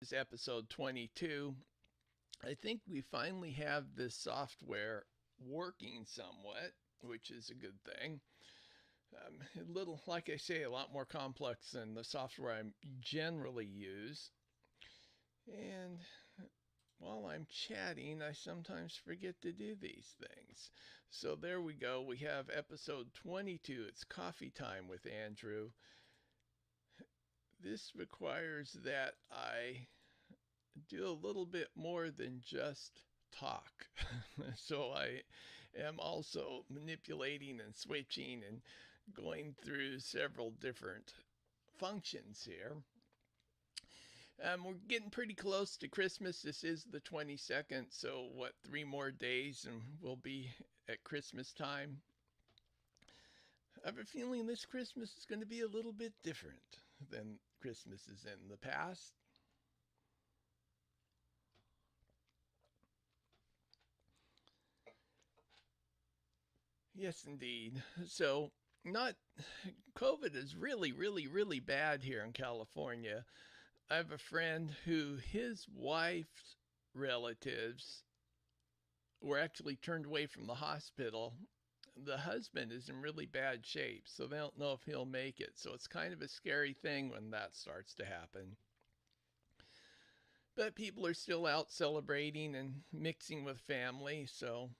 is episode 22. I think we finally have this software working somewhat, which is a good thing. A little, like I say, a lot more complex than the software I generally use. And while I'm chatting, I sometimes forget to do these things. So there we go. We have episode 22. It's coffee time with Andrew. This requires that I do a little bit more than just talk. So I am also manipulating and switching and going through several different functions here. We're getting pretty close to Christmas. This is the 22nd, so what, 3 more days and we'll be at Christmas time. I have a feeling this Christmas is going to be a little bit different than Christmases in the past. Yes, indeed. So, not COVID is really, really, really bad here in California. I have a friend who his wife's relatives were actually turned away from the hospital. The husband is in really bad shape, so they don't know if he'll make it. So it's kind of a scary thing when that starts to happen. But people are still out celebrating and mixing with family, so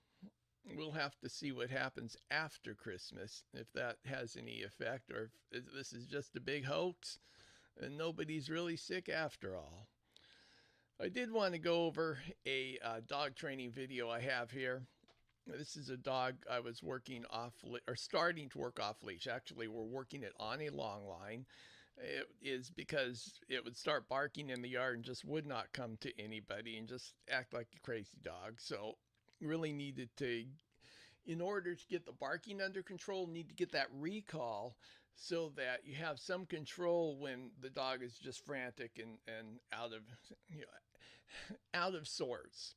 we'll have to see what happens after Christmas, if that has any effect, or if this is just a big hoax and nobody's really sick after all. I did want to go over a dog training video I have here. This is a dog I was working off, or starting to work off leash. Actually, we're working it on a long line. It is because it would start barking in the yard and just would not come to anybody and just act like a crazy dog. So, really needed to, in order to get the barking under control, need to get that recall so that you have some control when the dog is just frantic and out of, you know, out of sorts.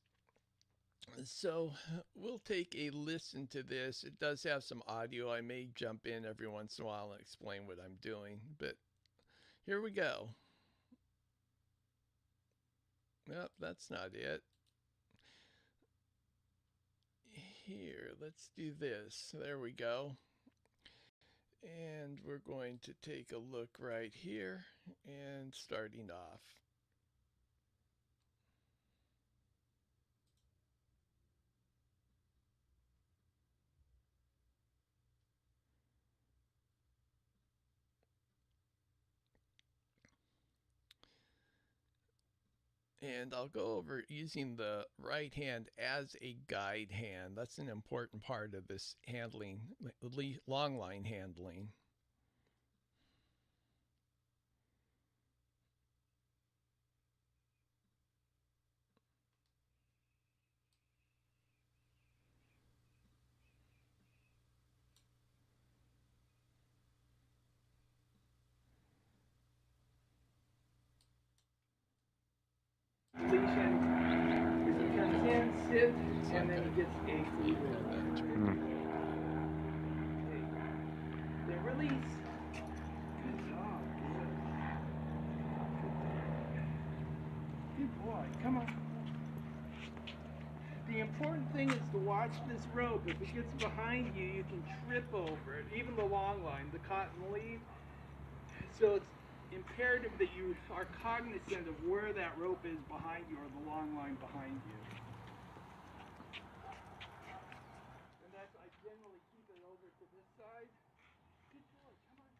So we'll take a listen to this. It does have some audio. I may jump in every once in a while and explain what I'm doing, but here we go. Nope, that's not it. Here, let's do this. There we go. And we're going to take a look right here and starting off. And I'll go over using the right hand as a guide hand. That's an important part of this handling, long line handling. Completion is he comes in, sit, and then he gets a food roll. Okay. Then release. Good job. Good boy. Come on. The important thing is to watch this rope. If it gets behind you, you can trip over it. Even the long line, the cotton lead. So it's imperative that you are cognizant of where that rope is behind you or the long line behind you. And that's, I generally keep it over to this side. Good boy, come on.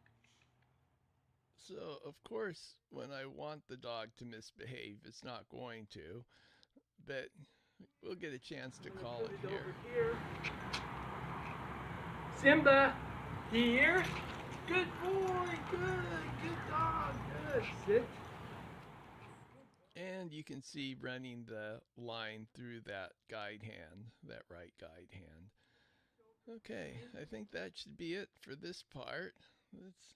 So, of course, when I want the dog to misbehave, it's not going to, but we'll get a chance to call it here. Over here. Simba, here. Good boy, good dog, good. Sit. And you can see running the line through that guide hand, that right guide hand. Okay, I think that should be it for this part. Let's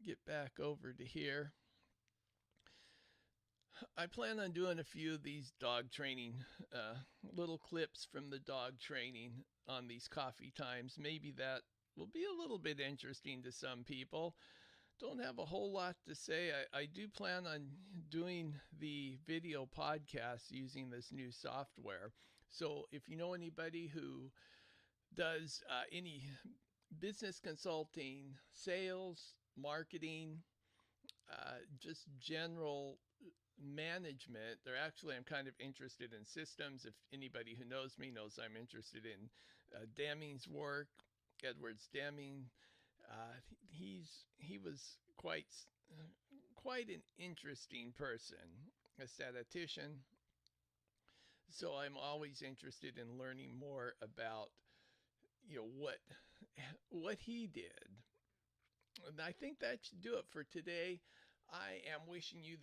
get back over to here. I plan on doing a few of these dog training, little clips from the dog training on these coffee times. Maybe that will be a little bit interesting to some people. Don't have a whole lot to say. I do plan on doing the video podcast using this new software. So if you know anybody who does any business consulting, sales, marketing, just general management, they're actually, I'm kind of interested in systems. If anybody who knows me knows I'm interested in Deming's work, Edwards Deming. He was quite an interesting person, a statistician. So I'm always interested in learning more about what he did. And I think that should do it for today. I am wishing you